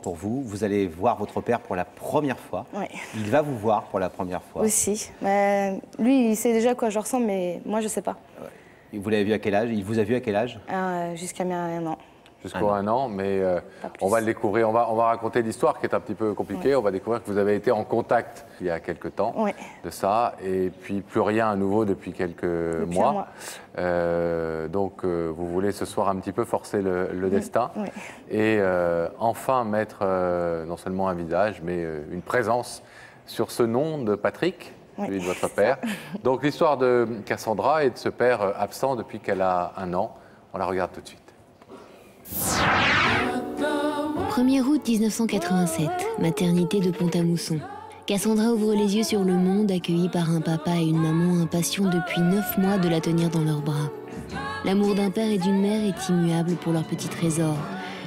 Pour vous, vous allez voir votre père pour la première fois. Oui. Il va vous voir pour la première fois. Aussi. Lui, il sait déjà à quoi je ressemble, mais moi, je sais pas. Vous l'avez vu à quel âge? Il vous a vu à quel âge? Jusqu'à mes 1 an. Jusqu'au 1 an, mais on va le découvrir. On va raconter l'histoire qui est un petit peu compliquée. Oui. On va découvrir que vous avez été en contact il y a quelques temps de ça, et puis plus rien à nouveau depuis quelques mois. Donc vous voulez ce soir un petit peu forcer le destin et enfin mettre non seulement un visage, mais une présence sur ce nom de Patrick, celui de votre père. Donc l'histoire de Cassandra et de ce père absent depuis qu'elle a 1 an. On la regarde tout de suite. 1er août 1987, maternité de Pont-à-Mousson. Cassandra ouvre les yeux sur le monde, accueillie par un papa et une maman impatients depuis 9 mois de la tenir dans leurs bras. L'amour d'un père et d'une mère est immuable pour leur petit trésor.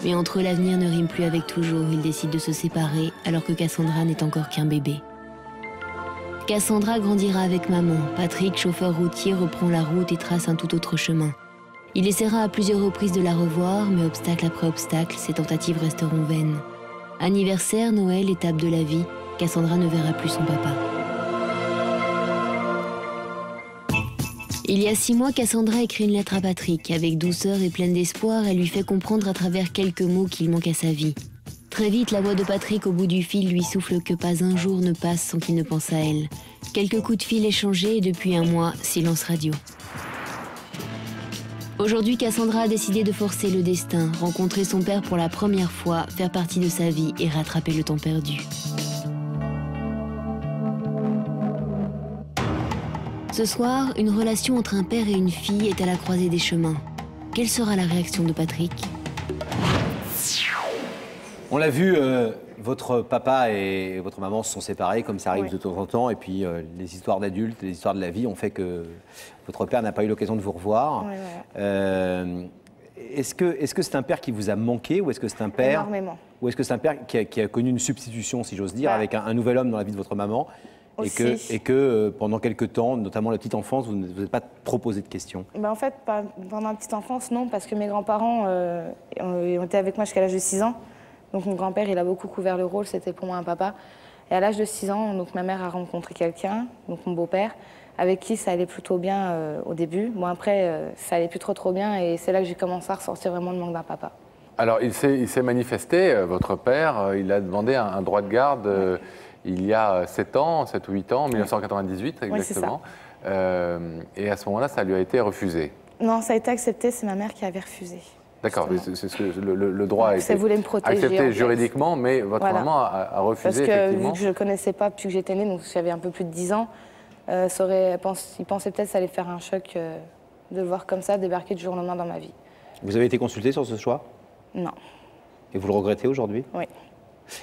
Mais entre eux, l'avenir ne rime plus avec toujours. Ils décident de se séparer alors que Cassandra n'est encore qu'un bébé. Cassandra grandira avec maman. Patrick, chauffeur routier, reprend la route et trace un tout autre chemin. Il essaiera à plusieurs reprises de la revoir, mais obstacle après obstacle, ses tentatives resteront vaines. Anniversaire, Noël, étape de la vie, Cassandra ne verra plus son papa. Il y a 6 mois, Cassandra écrit une lettre à Patrick. Avec douceur et pleine d'espoir, elle lui fait comprendre à travers quelques mots qu'il manque à sa vie. Très vite, la voix de Patrick au bout du fil lui souffle que pas un jour ne passe sans qu'il ne pense à elle. Quelques coups de fil échangés et depuis 1 mois, silence radio. Aujourd'hui, Cassandra a décidé de forcer le destin, rencontrer son père pour la première fois, faire partie de sa vie et rattraper le temps perdu. Ce soir, une relation entre un père et une fille est à la croisée des chemins. Quelle sera la réaction de Patrick? On l'a vu, votre papa et votre maman se sont séparés, comme ça arrive de temps en temps, et puis les histoires d'adultes, les histoires de la vie ont fait que votre père n'a pas eu l'occasion de vous revoir. Est-ce que c'est un père qui vous a manqué, ou est-ce que c'est un père, énormément. Ou est-ce que c'est un père qui a connu une substitution, si j'ose dire, avec un nouvel homme dans la vie de votre maman, et que pendant quelques temps, notamment la petite enfance, vous ne vous êtes pas trop posé de questions? En fait, pendant la petite enfance, non, parce que mes grands-parents ont été avec moi jusqu'à l'âge de 6 ans. Donc mon grand-père, il a beaucoup couvert le rôle, c'était pour moi un papa. Et à l'âge de 6 ans, donc, ma mère a rencontré quelqu'un, donc mon beau-père, avec qui ça allait plutôt bien au début. Bon, après, ça allait plus trop bien, et c'est là que j'ai commencé à ressortir vraiment le manque d'un papa. Alors, il s'est manifesté, votre père, il a demandé un droit de garde il y a 7 ans, 7 ou 8 ans, en 1998 exactement. Et à ce moment-là, ça lui a été refusé. Non, ça a été accepté, c'est ma mère qui avait refusé. D'accord, c'est ce que le droit a été voulait me protéger, accepté juridiquement, mais votre maman a refusé, parce que, effectivement. Vu que je ne le connaissais pas depuis que j'étais née, donc j'avais un peu plus de 10 ans, il pensait peut-être que ça allait faire un choc de le voir comme ça, débarquer du jour au lendemain dans ma vie. Vous avez été consulté sur ce choix? Non. Et vous le regrettez aujourd'hui? Oui.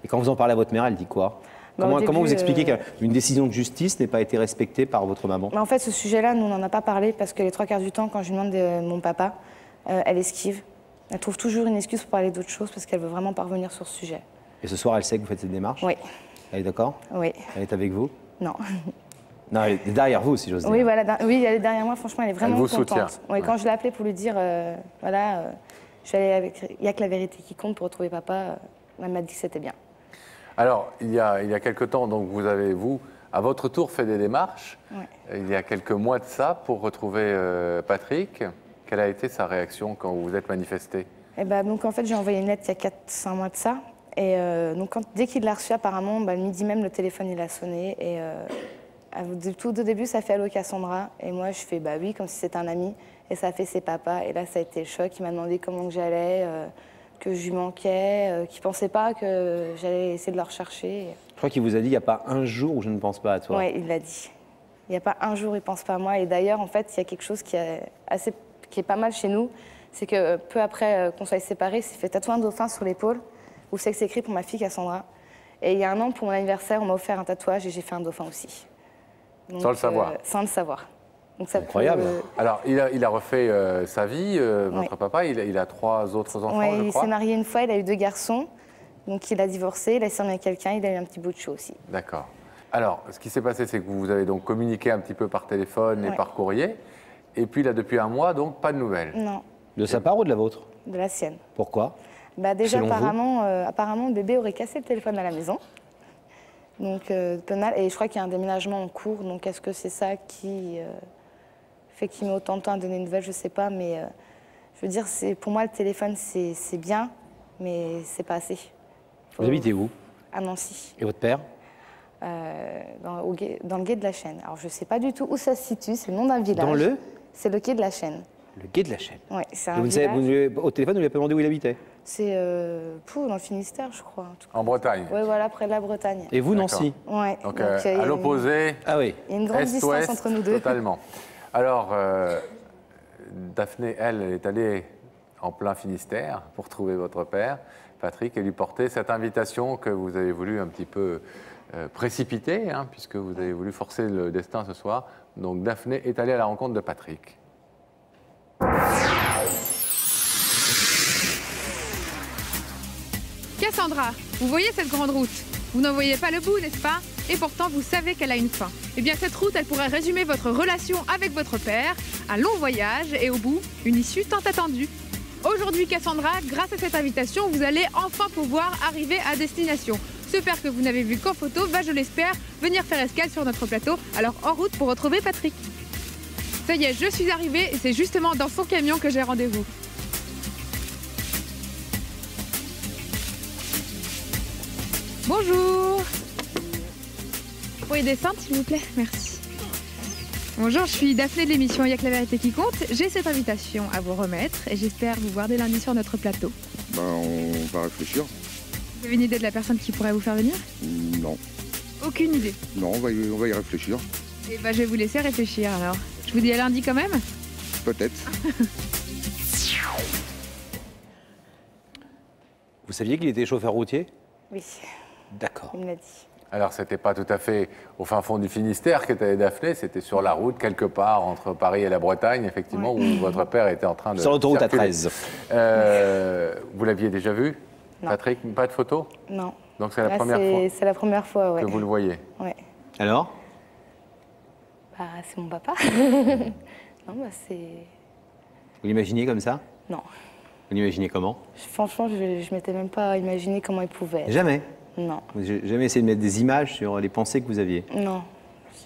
Et quand vous en parlez à votre mère, elle dit quoi? Comment vous expliquez qu'une décision de justice n'ait pas été respectée par votre maman? En fait, ce sujet-là, nous, on n'en a pas parlé, parce que les 3/4 du temps, quand je lui demande de mon papa, elle esquive. Elle trouve toujours une excuse pour parler d'autre chose, parce qu'elle veut vraiment pas revenir sur ce sujet. Et ce soir, elle sait que vous faites cette démarche? Oui. Elle est d'accord? Oui. Elle est avec vous? Non. Non, elle est derrière vous, si j'ose dire. Oui, voilà, oui, elle est derrière moi, franchement, elle est vraiment contente. Elle vous soutient. Oui, quand je l'ai appelée pour lui dire, voilà, je suis allée avec... Il n'y a que la vérité qui compte pour retrouver papa, elle m'a dit que c'était bien. Alors, il y a quelque temps, donc vous avez, à votre tour, fait des démarches. Il y a quelques mois de ça, pour retrouver Patrick. Quelle a été sa réaction quand vous vous êtes manifesté? Donc en fait, j'ai envoyé une lettre il y a 4-5 mois de ça. Et donc dès qu'il l'a reçue, apparemment, le midi même, le téléphone il a sonné. Et tout au début, ça fait allô Cassandra. Et moi, je fais bah oui, comme si c'était un ami. Et ça a fait c'est papa. Et là, ça a été le choc. Il m'a demandé comment j'allais, que je lui manquais, qu'il ne pensait pas que j'allais essayer de le rechercher. Je crois qu'il vous a dit il n'y a pas un jour où je ne pense pas à toi. Oui, il l'a dit. Il n'y a pas un jour où il ne pense pas à moi. Et d'ailleurs, en fait, il y a quelque chose qui est pas mal chez nous. C'est que peu après qu'on soit séparés, il s'est fait tatouer un dauphin sur l'épaule, où c'est écrit pour ma fille Cassandra. Et il y a 1 an, pour mon anniversaire, on m'a offert un tatouage et j'ai fait un dauphin aussi. Donc, sans le savoir. Sans le savoir. Donc, ça incroyable. Alors, il a refait sa vie, votre papa, il a 3 autres enfants, je crois. Il s'est marié 1 fois, il a eu 2 garçons. Donc il a divorcé, il a s'est marié avec quelqu'un, il a eu un petit bout de chou aussi. D'accord. Alors, ce qui s'est passé, c'est que vous avez donc communiqué un petit peu par téléphone et par courrier. Et puis là, depuis 1 mois, donc, pas de nouvelles. Non. De sa part ou de la vôtre? De la sienne. Pourquoi? Bah déjà, Selon apparemment, le bébé aurait cassé le téléphone à la maison. Donc, penal. Et je crois qu'il y a un déménagement en cours. Donc, est-ce que c'est ça qui fait qu'il met autant de temps à donner une nouvelle? Je ne sais pas. Mais je veux dire, pour moi, le téléphone, c'est bien, mais c'est pas assez. Vous habitez où? À Nancy. Et votre père? Dans le quai de la Chaîne. Alors, je ne sais pas du tout où ça se situe. C'est le nom d'un village. Dans le? C'est le quai de la Chaîne. Le quai de la Chaîne. Oui, c'est Et un vous savez, village. au téléphone, vous lui avez pas demandé où il habitait? C'est dans le Finistère, je crois. En Bretagne. Oui, voilà, près de la Bretagne. Et vous, Nancy? Ouais. Donc, il y à a l'opposé, Ah oui. Il y a une grande distance entre nous deux. Totalement. Alors, Daphné, elle est allée en plein Finistère pour trouver votre père, Patrick, et lui porter cette invitation que vous avez voulu un petit peu précipiter, hein, puisque vous avez voulu forcer le destin ce soir. Donc, Daphné est allée à la rencontre de Patrick. Cassandra, vous voyez cette grande route? Vous n'en voyez pas le bout, n'est-ce pas? Et pourtant, vous savez qu'elle a une fin. Eh bien, cette route, elle pourrait résumer votre relation avec votre père, un long voyage et au bout, une issue tant attendue. Aujourd'hui, Cassandra, grâce à cette invitation, vous allez enfin pouvoir arriver à destination. Ce père que vous n'avez vu qu'en photo va, je l'espère, venir faire escale sur notre plateau. Alors, en route pour retrouver Patrick. Ça y est, je suis arrivée et c'est justement dans son camion que j'ai rendez-vous. Bonjour. Vous pourriez descendre, s'il vous plaît? Merci. Bonjour, je suis Daphné de l'émission Y'a que la vérité qui compte. J'ai cette invitation à vous remettre et j'espère vous voir dès lundi sur notre plateau. Ben, on va réfléchir. Vous avez une idée de la personne qui pourrait vous faire venir? Non. Aucune idée. Non, on va y réfléchir. Et ben, je vais vous laisser réfléchir alors. Je vous dis à lundi quand même? Peut-être. Vous saviez qu'il était chauffeur routier? Oui, D'accord. il me l'a dit. Alors, c'était pas tout à fait au fin fond du Finistère qu'était Daphné, c'était sur la route, quelque part, entre Paris et la Bretagne, effectivement, où votre père était en train de Sur l'autoroute circuler. A13. Vous l'aviez déjà vu, Non. Patrick? Pas de photo? Non. Donc, c'est la Là, première fois c'est la première fois, ouais. que vous le voyez? Ouais. Alors? Bah, c'est mon papa. Non, bah, c'est... Vous l'imaginez comme ça? Non. Vous l'imaginez comment? Franchement, je m'étais même pas imaginé comment il pouvait être. Jamais. Non. Vous n'avez jamais essayé de mettre des images sur les pensées que vous aviez? Non.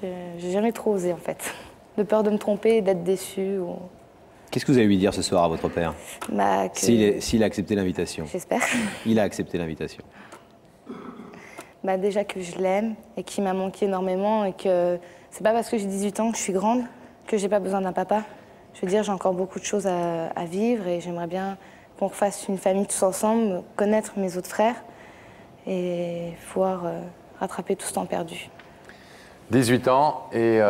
J'ai jamais trop osé, en fait. De peur de me tromper, d'être déçue. Ou... Qu'est-ce que vous allez lui dire ce soir à votre père? Bah, S'il a accepté l'invitation. J'espère. Il a accepté l'invitation. Bah, déjà que je l'aime et qu'il m'a manqué énormément et que c'est pas parce que j'ai 18 ans que je suis grande que j'ai pas besoin d'un papa. Je veux dire, j'ai encore beaucoup de choses à vivre et j'aimerais bien qu'on refasse une famille tous ensemble, connaître mes autres frères et pouvoir rattraper tout ce temps perdu. 18 ans et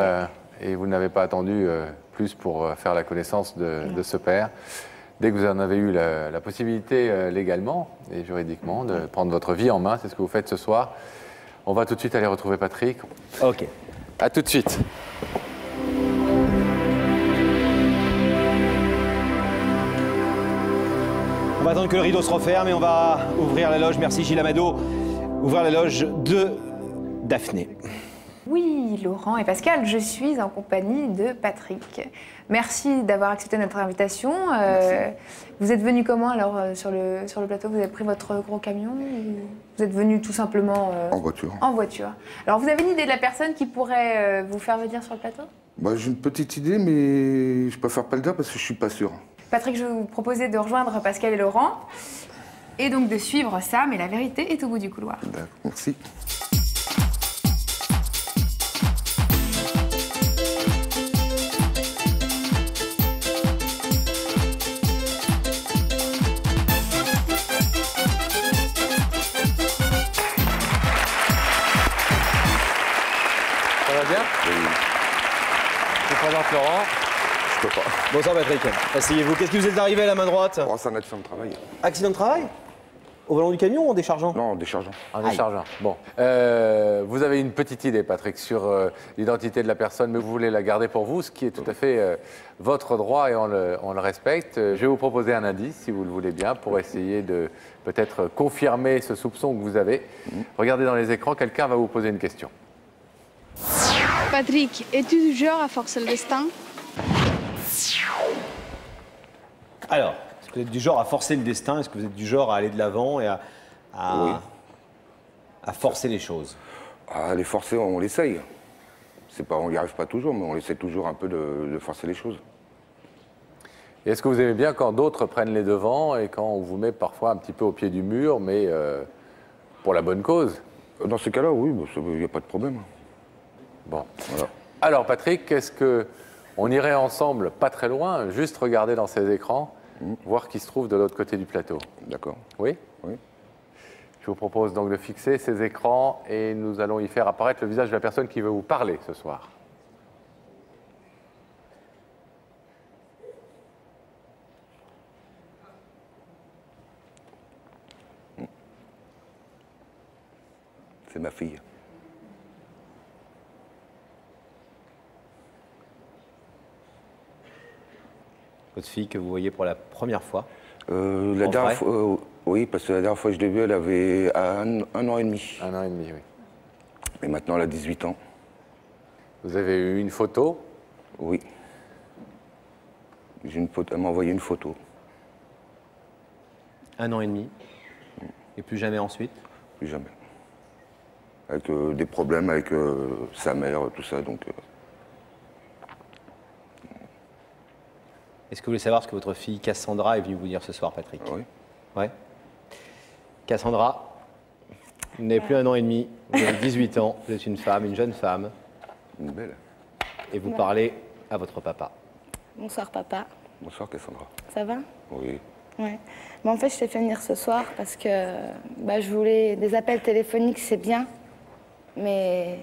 vous n'avez pas attendu plus pour faire la connaissance de ce père. Dès que vous en avez eu la possibilité légalement et juridiquement de prendre votre vie en main, c'est ce que vous faites ce soir. On va tout de suite aller retrouver Patrick. Ok. À tout de suite. On va attendre que le rideau se referme et on va ouvrir la loge. Merci Gilles Amado. Ouvrir la loge de Daphné. Oui, Laurent et Pascal, je suis en compagnie de Patrick. Merci d'avoir accepté notre invitation. Vous êtes venu comment alors sur le plateau? Vous avez pris votre gros camion ou vous êtes venu tout simplement En voiture. En voiture. Alors vous avez une idée de la personne qui pourrait vous faire venir sur le plateau? Bah, j'ai une petite idée, mais je préfère pas le dire parce que je suis pas sûr. Patrick, je vais vous proposer de rejoindre Pascal et Laurent et donc de suivre ça, mais la vérité est au bout du couloir. D'accord, merci. Ça va bien? Oui, Je vous présente Laurent. je peux pas. Bonsoir Patrick. Asseyez-vous. Qu'est-ce qui vous est arrivé à la main droite? Oh, c'est un accident de travail. Accident de travail? Au volant du camion ou en déchargeant? Non, en déchargeant. En déchargeant. Bon. Vous avez une petite idée, Patrick, sur l'identité de la personne, mais vous voulez la garder pour vous, ce qui est tout à fait votre droit et on le respecte. Je vais vous proposer un indice, si vous le voulez bien, pour essayer de peut-être confirmer ce soupçon que vous avez. Regardez dans les écrans, quelqu'un va vous poser une question. Patrick, es-tu du genre à forcer le destin? Alors, Vous êtes du genre à forcer le destin? Est-ce que vous êtes du genre à aller de l'avant et Oui. à forcer les choses? À les forcer, on l'essaye. On n'y arrive pas toujours, mais on essaie toujours un peu de forcer les choses. Et est-ce que vous aimez bien quand d'autres prennent les devants et quand on vous met parfois un petit peu au pied du mur, mais pour la bonne cause? Dans ces cas-là, oui, il n'y a pas de problème. Bon. Voilà. Alors Patrick, est-ce qu'on irait ensemble, pas très loin, juste regarder dans ces écrans, voir qui se trouve de l'autre côté du plateau? D'accord. Oui? Oui. Je vous propose donc de fixer ces écrans et nous allons y faire apparaître le visage de la personne qui veut vous parler ce soir. C'est ma fille. Votre fille que vous voyez pour la première fois? La dernière fois, oui, parce que la dernière fois que je l'ai vue, elle avait un an et demi. 1 an et demi, oui. Et maintenant, elle a 18 ans. Vous avez eu une photo? Oui. Elle m'a envoyé une photo. 1 an et demi. Et plus jamais ensuite? Plus jamais. Avec des problèmes avec sa mère, tout ça, donc... Est-ce que vous voulez savoir ce que votre fille Cassandra est venue vous dire ce soir, Patrick? Oui. Ouais. Cassandra, vous n'avez plus 1 an et demi, vous avez 18 ans, vous êtes une femme, une jeune femme, Une belle. et vous parlez à votre papa. Bonsoir papa, Bonsoir, Cassandra. ça va? Oui. Ouais. En fait, je t'ai fait venir ce soir parce que je voulais des appels téléphoniques, c'est bien, mais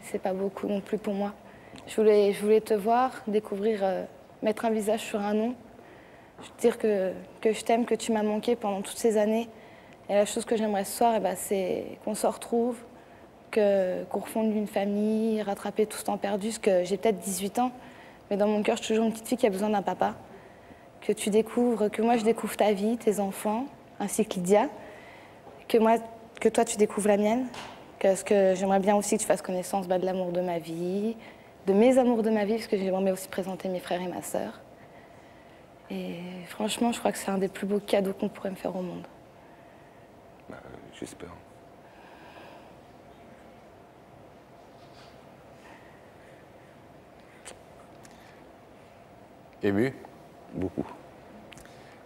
c'est pas beaucoup non plus pour moi. Je voulais te voir, découvrir, mettre un visage sur un nom, dire que je t'aime, que tu m'as manqué pendant toutes ces années. Et la chose que j'aimerais ce soir, c'est qu'on se retrouve, qu'on refonde une famille, rattraper tout ce temps perdu, parce que j'ai peut-être 18 ans, mais dans mon cœur, je suis toujours une petite fille qui a besoin d'un papa. Que moi je découvre ta vie, tes enfants, ainsi que Lydia, que toi tu découvres la mienne, parce que j'aimerais bien aussi que tu fasses connaissance de l'amour de ma vie, de mes amours de ma vie, parce que j'aimerais aussi présenter mes frères et ma sœur. Et franchement, je crois que c'est un des plus beaux cadeaux qu'on pourrait me faire au monde. J'espère. Ému? Beaucoup.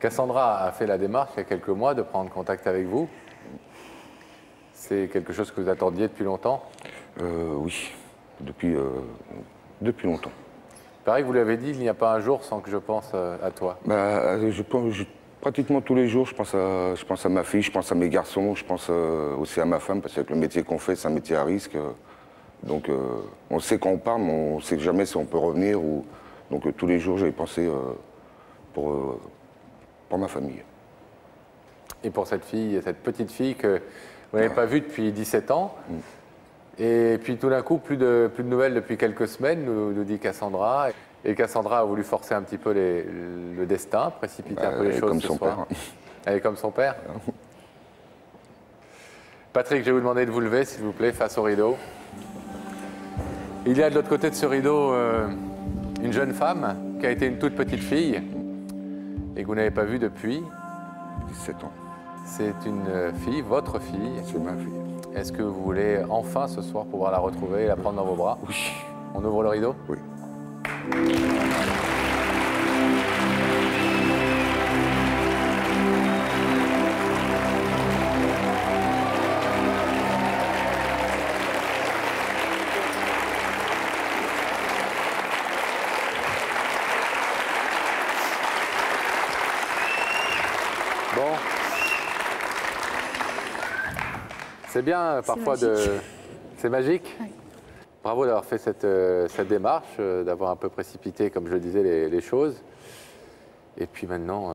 Cassandra a fait la démarche il y a quelques mois de prendre contact avec vous. C'est quelque chose que vous attendiez depuis longtemps? Oui, depuis longtemps. Pareil, vous l'avez dit, il n'y a pas un jour sans que je pense à toi. Pratiquement tous les jours, je pense à ma fille, je pense à mes garçons, je pense aussi à ma femme, parce que le métier qu'on fait, c'est un métier à risque. Donc on sait quand on part, mais on ne sait jamais si on peut revenir. Donc tous les jours, j'ai pensé pour ma famille. Et pour cette fille, cette petite fille que vous n'avez pas vue depuis 17 ans. Et puis tout d'un coup, plus de nouvelles depuis quelques semaines, nous dit Cassandra. Et Cassandra a voulu forcer un petit peu le destin, précipiter un peu les choses comme ce son soir. père. Elle est comme son père. Patrick, je vais vous demander de vous lever, s'il vous plaît, face au rideau. Il y a de l'autre côté de ce rideau une jeune femme qui a été une toute petite fille et que vous n'avez pas vue depuis 17 ans. C'est une fille, votre fille. C'est ma fille. Est-ce que vous voulez enfin ce soir pouvoir la retrouver et la prendre dans vos bras? Oui. On ouvre le rideau? Oui. Bon. C'est bien parfois de... C'est magique? Oui. Bravo d'avoir fait cette démarche, d'avoir un peu précipité, comme je le disais, les choses. Et puis maintenant...